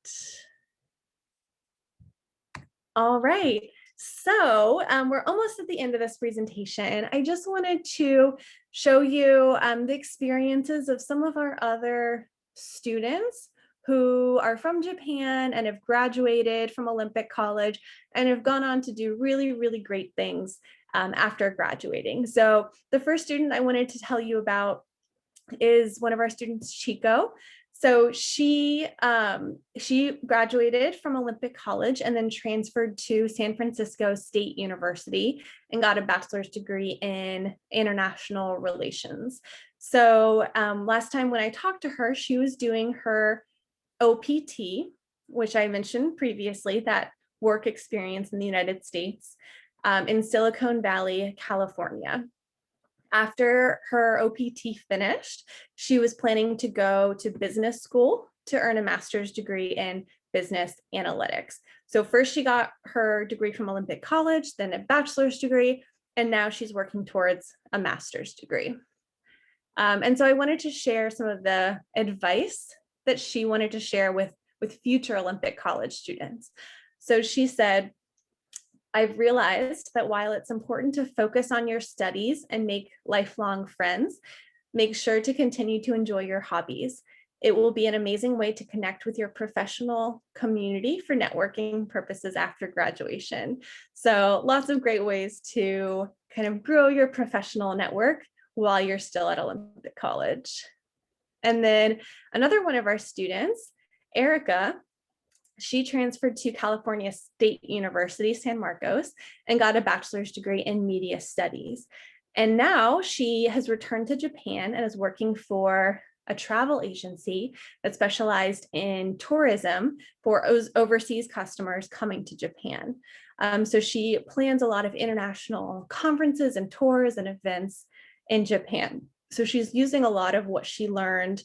So we're almost at the end of this presentation. I just wanted to show you the experiences of some of our other students who are from Japan and have graduated from Olympic College and have gone on to do really, really great things after graduating. So the first student I wanted to tell you about is one of our students, Chico. So she graduated from Olympic College and then transferred to San Francisco State University and got a bachelor's degree in international relations. So last time when I talked to her, she was doing her OPT, which I mentioned previously, that work experience in the United States, in Silicon Valley, California. After her OPT finished, she was planning to go to business school to earn a master's degree in business analytics. So first she got her degree from Olympic College, then a bachelor's degree, and now she's working towards a master's degree. And so I wanted to share some of the advice that she wanted to share with future Olympic College students. So she said, I've realized that while it's important to focus on your studies and make lifelong friends, make sure to continue to enjoy your hobbies. It will be an amazing way to connect with your professional community for networking purposes after graduation. So lots of great ways to kind of grow your professional network while you're still at Olympic College. And then another one of our students, Erica, she transferred to California State University, San Marcos, and got a bachelor's degree in media studies. And now she has returned to Japan and is working for a travel agency that specialized in tourism for overseas customers coming to Japan. So she plans a lot of international conferences and tours and events in Japan. So she's using a lot of what she learned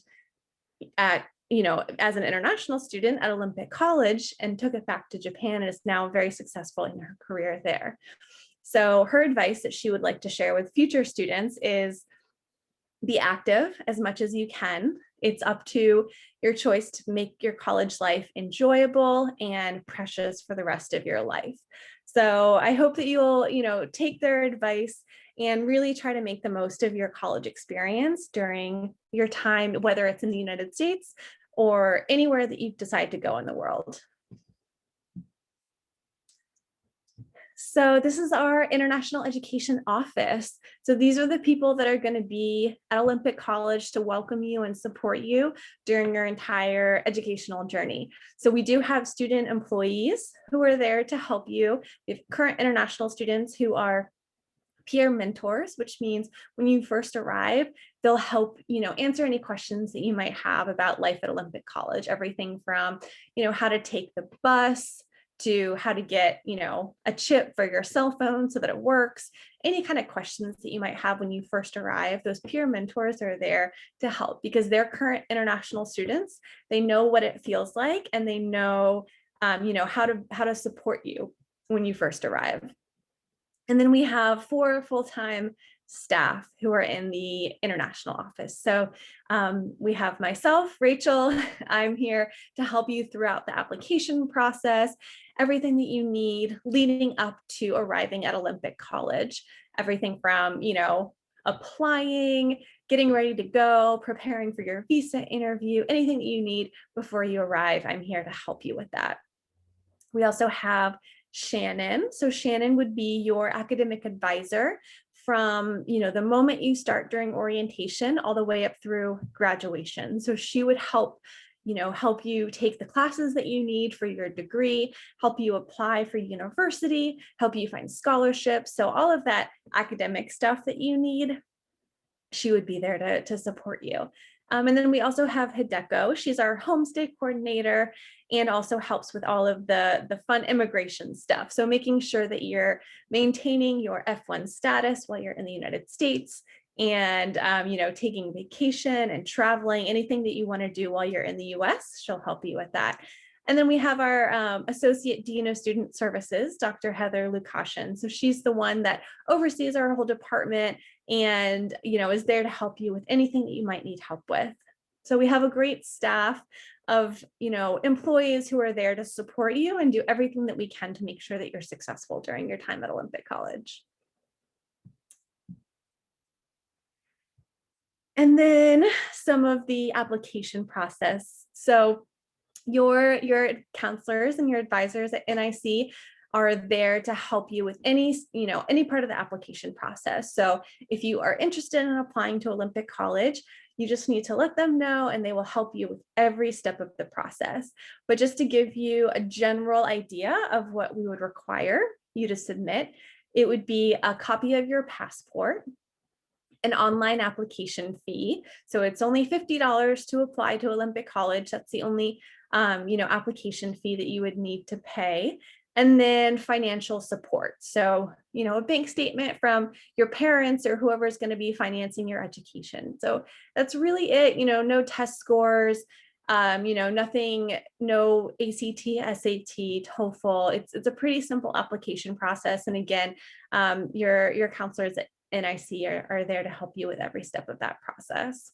at, as an international student at Olympic College and took it back to Japan and is now very successful in her career there. So her advice that she would like to share with future students is be active as much as you can. It's up to your choice to make your college life enjoyable and precious for the rest of your life. So I hope that you'll, take their advice and really try to make the most of your college experience during your time, whether it's in the United States or anywhere that you decide to go in the world. So this is our International Education Office. So these are the people that are going to be at Olympic College to welcome you and support you during your entire educational journey. So we do have student employees who are there to help you. We have current international students who are peer mentors, which means when you first arrive, they'll help, answer any questions that you might have about life at Olympic College, everything from, how to take the bus, to how to get, a chip for your cell phone so that it works, any kind of questions that you might have when you first arrive. Those peer mentors are there to help because they're current international students. They know what it feels like and they know, how to support you when you first arrive. And then we have 4 full-time staff who are in the international office. So we have myself, Rachel. I'm here to help you throughout the application process, everything that you need leading up to arriving at Olympic College, everything from, applying, getting ready to go, preparing for your visa interview, anything that you need before you arrive. I'm here to help you with that. We also have Shannon. So Shannon would be your academic advisor from, the moment you start during orientation all the way up through graduation. So she would help you take the classes that you need for your degree, help you apply for university, help you find scholarships. So all of that academic stuff that you need, she would be there to support you. And then we also have Hideko. She's our homestay coordinator and also helps with all of the fun immigration stuff. So making sure that you're maintaining your F1 status while you're in the United States and, taking vacation and traveling, anything that you want to do while you're in the US, she'll help you with that. And then we have our Associate Dean of Student Services, Dr. Heather Lukashin. So she's the one that oversees our whole department and, is there to help you with anything that you might need help with. So we have a great staff of, employees who are there to support you and do everything that we can to make sure that you're successful during your time at Olympic College. And then some of the application process. So your counselors and your advisors at NIC are there to help you with any part of the application process. So if you are interested in applying to Olympic College, you just need to let them know and they will help you with every step of the process. But just to give you a general idea of what we would require you to submit, it would be a copy of your passport, an online application fee. So it's only $50 to apply to Olympic College. That's the only application fee that you would need to pay. And then financial support. So, a bank statement from your parents or whoever is going to be financing your education. So that's really it. No test scores, nothing, no ACT, SAT, TOEFL. It's a pretty simple application process. And again, your counselors at NIC are there to help you with every step of that process.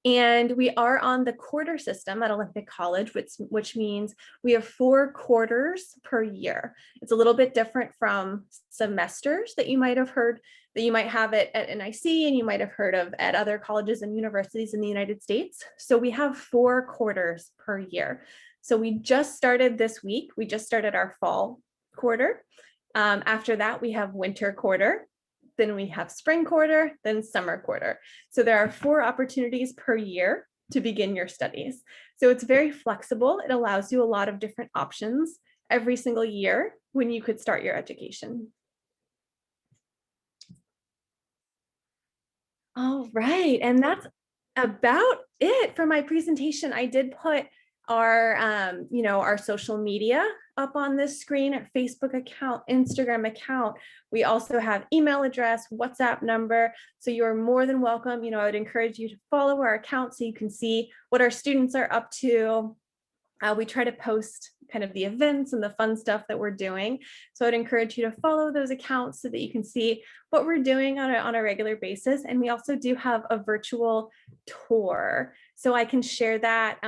And we are on the quarter system at Olympic College, which means we have 4 quarters per year. It's a little bit different from semesters that you might have heard, that you might have it at NIC and you might have heard of at other colleges and universities in the United States. So we have 4 quarters per year. So we just started this week. We just started our fall quarter. After that, we have winter quarter. Then we have spring quarter, then summer quarter. So there are 4 opportunities per year to begin your studies. So it's very flexible. It allows you a lot of different options every single year when you could start your education. All right, and that's about it for my presentation. I did put our, our social media up on this screen, at Facebook account, Instagram account. We also have email address, WhatsApp number. So you're more than welcome. I would encourage you to follow our account so you can see what our students are up to. We try to post kind of the events and the fun stuff that we're doing. So I'd encourage you to follow those accounts so that you can see what we're doing on a regular basis. And we also do have a virtual tour. So I can share that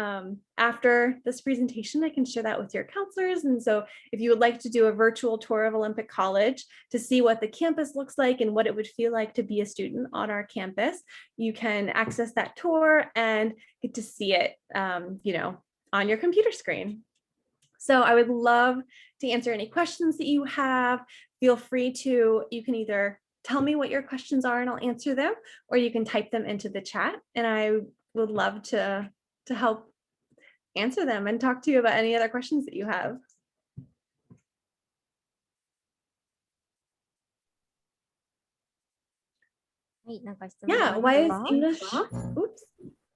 after this presentation. I can share that with your counselors. And so if you would like to do a virtual tour of Olympic College to see what the campus looks like and what it would feel like to be a student on our campus, you can access that tour and get to see it, on your computer screen. So I would love to answer any questions that you have. Feel free to, you can either tell me what your questions are and I'll answer them, or you can type them into the chat, and I would love to help answer them and talk to you about any other questions that you have. Yeah, why is English? Oops,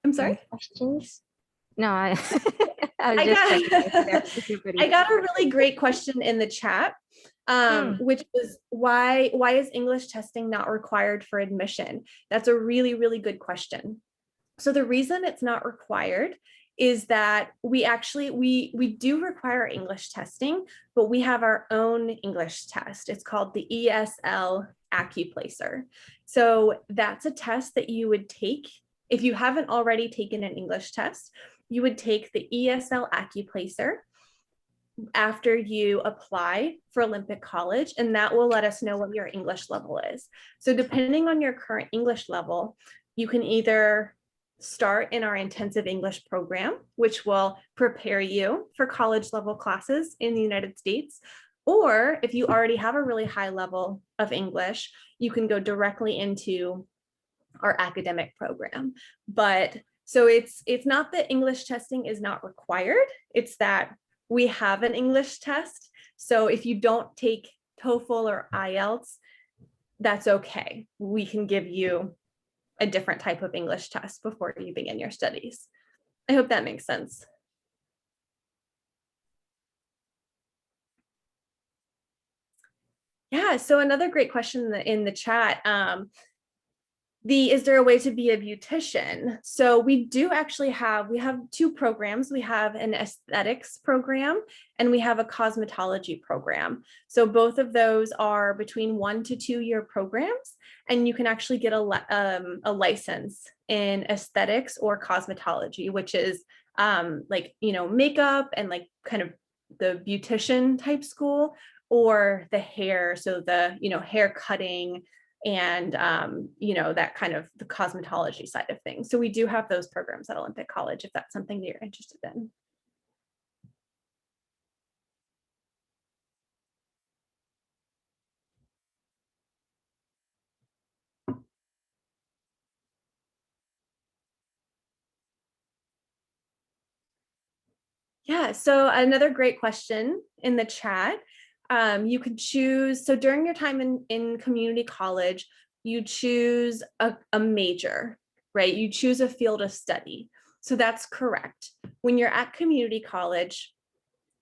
I'm sorry. Questions? No, I I got a really great question in the chat, which was why is English testing not required for admission? That's a really, really good question. So the reason it's not required is that we do require English testing, but we have our own English test. It's called the ESL AccuPlacer. So that's a test that you would take if you haven't already taken an English test. You would take the ESL AccuPlacer after you apply for Olympic College, and that will let us know what your English level is. So depending on your current English level, you can either start in our intensive English program, which will prepare you for college level classes in the United States. Or if you already have a really high level of English, you can go directly into our academic program. But so it's not that English testing is not required, it's that we have an English test. So if you don't take TOEFL or IELTS, that's okay. We can give you a different type of English test before you begin your studies. I hope that makes sense. Yeah, so another great question in the chat. Is there a way to be a beautician? So we do actually have two programs. We have an aesthetics program and we have a cosmetology program. So both of those are between 1 to 2 year programs, and you can actually get a license in aesthetics or cosmetology, which is makeup and like kind of the beautician type school, or the hair. So the, hair cutting and, that kind of the cosmetology side of things. So we do have those programs at Olympic College, if that's something that you're interested in. Yeah, so another great question in the chat. You could choose, so during your time in community college, you choose a major, right? You choose a field of study. So that's correct. When you're at community college,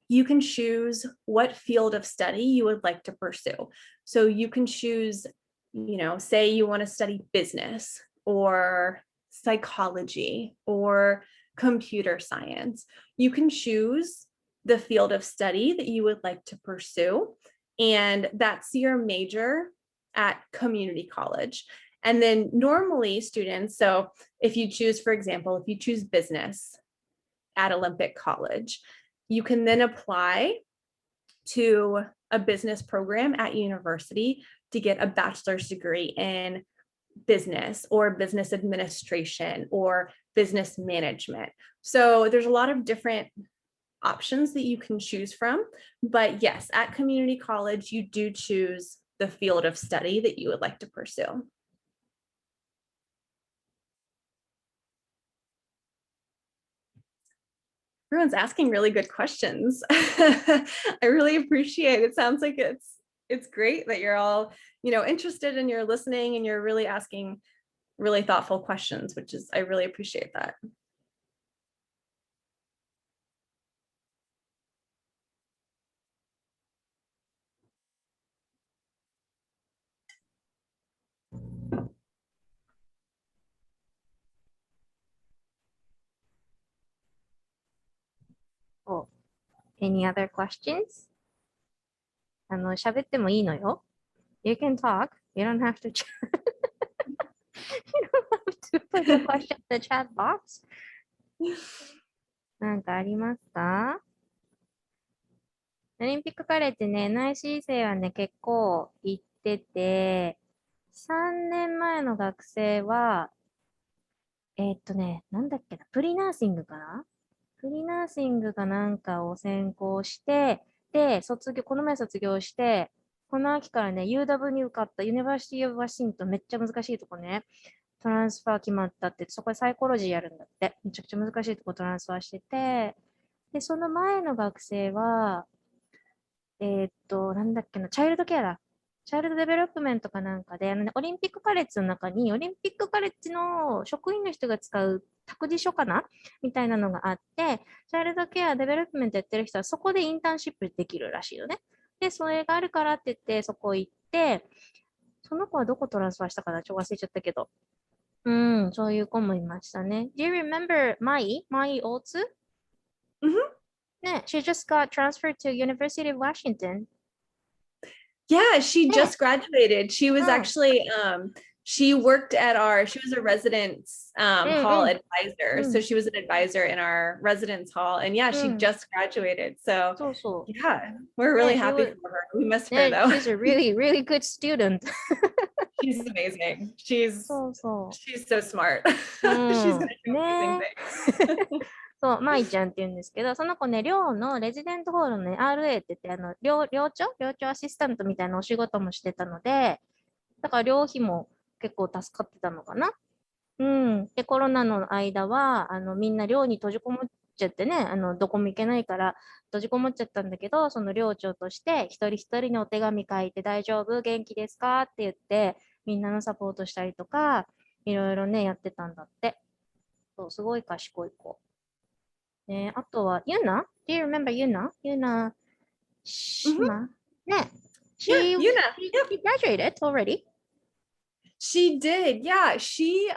you can choose what field of study you would like to pursue. So you can choose, say you want to study business or psychology or computer science. You can choose the field of study that you would like to pursue, and that's your major at community college. And then normally students, so if you choose, for example, if you choose business at Olympic College, you can then apply to a business program at university to get a bachelor's degree in business or business administration or business management. So there's a lot of different options that you can choose from. But yes, at community college, you do choose the field of study that you would like to pursue. Everyone's asking really good questions. I really appreciate it. It sounds like it's great that you're all, interested and you're listening and you're really asking really thoughtful questions, which is, I really appreciate that. Oh, any other questions? 喋ってもいいのよ。You can talk. You don't have to You don't have to put the question in the chat box. なんかありますか？オリンピックカレッジね、NIC 生はね、結構行ってて、3年前の学生は、なんだっけな、プリナーシングかな？プリナーシングかなんかを専攻して、で、この前卒業して、この秋からね、UW に受かった、ユニバーシティ・オブ・ワシントン、めっちゃ難しいとこね、トランスファー決まったって、そこでサイコロジーやるんだって。めちゃくちゃ難しいとこトランスファーしてて、で、その前の学生は、なんだっけな、チャイルドケアだ。チャイルドデベロップメントかなんかで、オリンピックカレッジの中に、オリンピックカレッジの職員の人が使う託児所かなみたいなのがあって、チャイルドケアデベロップメントやってる人はそこでインターンシップできるらしいよね。で、それがあるからって言って、そこ行って、その子はどこトランスファーしたかなちょっと忘れちゃったけど。うん、そういう子もいましたね。Do you remember Mai Otsu? Yeah, she just got transferred to University of Washington. Yeah, she Yeah. just graduated. She was Oh. actually she worked at she was a residence hall advisor. So she was an advisor in our residence hall. And yeah, she just graduated. So yeah, we're really happy for her. We miss her though. She's a really, really good student. She's amazing. She's so smart. う She's ん gonna do amazing ね things. そう、舞ちゃんって言うんですけど、その子ね、寮のレジデントホールのね、RA って言って、寮長アシスタントみたいなお仕事もしてたので、だから寮費も結構助かってたのかな。うん。で、コロナの間は、みんな寮に閉じこもっちゃってね、どこも行けないから閉じこもっちゃったんだけど、その寮長として一人一人にお手紙書いて大丈夫元気ですかって言って、みんなのサポートしたりとか、いろいろね、やってたんだって。そう、すごい賢い子。ね、あとは、ユナ ?Do you remember ユナ島ね。Yeah, Yuna. She graduated already. She did. Yeah, she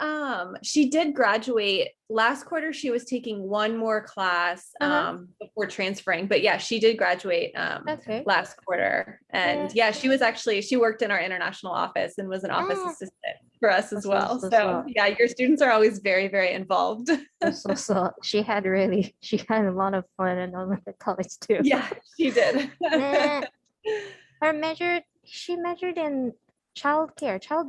did graduate last quarter. She was taking one more class before transferring, but yeah, she did graduate last quarter. And yeah, she worked in our international office and was an office assistant for us as well. So yeah, your students are always very, very involved. So she had a lot of fun in Olympic College too. Yeah, she did. She majored in child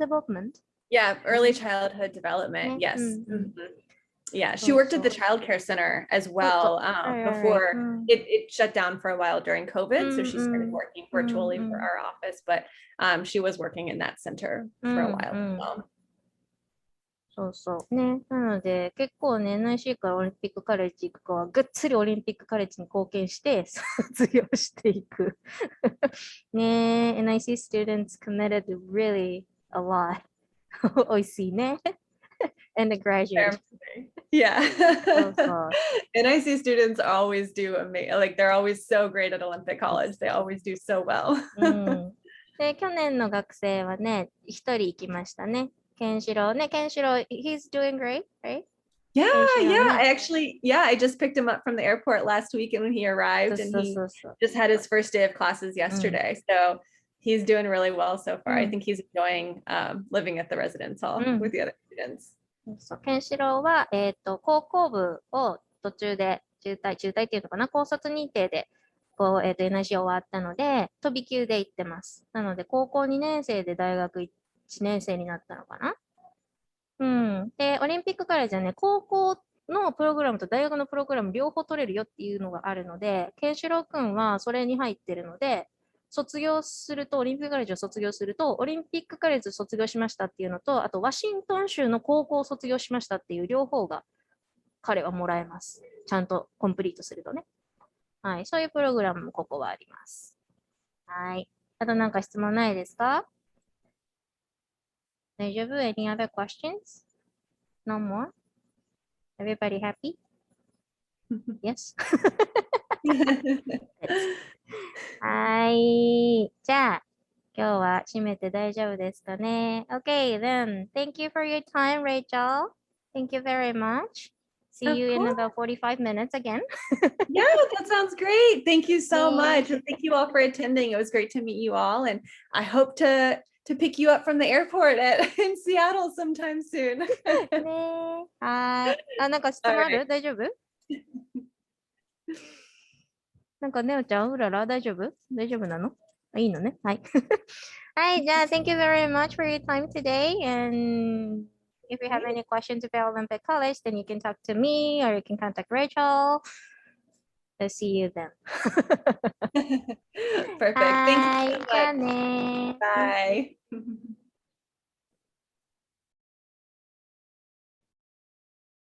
development. Yeah, early childhood development. Yes. Yeah, she worked at the child care center as well before it shut down for a while during COVID. So she started working virtually for our office, but she was working in that center for a while as well. そうそうね。なので、結構ね、NIC からオリンピックカレッジ行く子は、がっつりオリンピックカレッジに貢献して、卒業していく。ね、NIC students committed really a lot. おいしいね。And the graduate. Yeah. So. NIC students always do amazing. Like they're always so great at Olympic College. They always do so well. で、去年の学生はね、一人行きましたね。ケンシロウね、ケンシロウ、he's doing great, right? Yeah. I just picked him up from the airport last week and when he arrived and he just had his first day of classes yesterday. So he's doing really well so far. I think he's enjoying living at the residence hall with the other students. そうケンシロウは、高校部を途中で中退っていうのかな、高卒認定でこう、NIC 終わったので、飛び級で行ってます。なので、高校2年生で大学1年生になったのかな。で、オリンピックカレッジはね、高校のプログラムと大学のプログラム両方取れるよっていうのがあるので、ケンシロウ君はそれに入ってるので、卒業すると、オリンピックカレッジを卒業すると、オリンピックカレッジを卒業しましたっていうのと、あと、ワシントン州の高校を卒業しましたっていう両方が彼はもらえます。ちゃんとコンプリートするとね。はい、そういうプログラムもここはあります。はい。あと何か質問ないですか？大丈夫? Any other questions? No more? Everybody happy? Yes? はい。じゃあ、今日は締めて大丈夫ですかね。Okay, then. Thank you for your time, Rachel. Thank you very much. See Of you in course. about 45 minutes again. Yeah, that sounds great. Thank you so Yeah. much. And thank you all for attending. It was great to meet you all. And I hope to pick you up from the airport in Seattle sometime soon. ねー。はい。あ、なんか質問ある？ Alright. 大丈夫？なんかねおちゃん、うらら大丈夫？大丈夫なの？あ、いいのね。はい。はい。じゃあ、Thank you very much for your time today. And if you have any questions about Olympic College, then you can talk to me or you can contact Rachel. I'll see you then. Perfect. Thank you はい。so じゃあ much. ねー。Bye.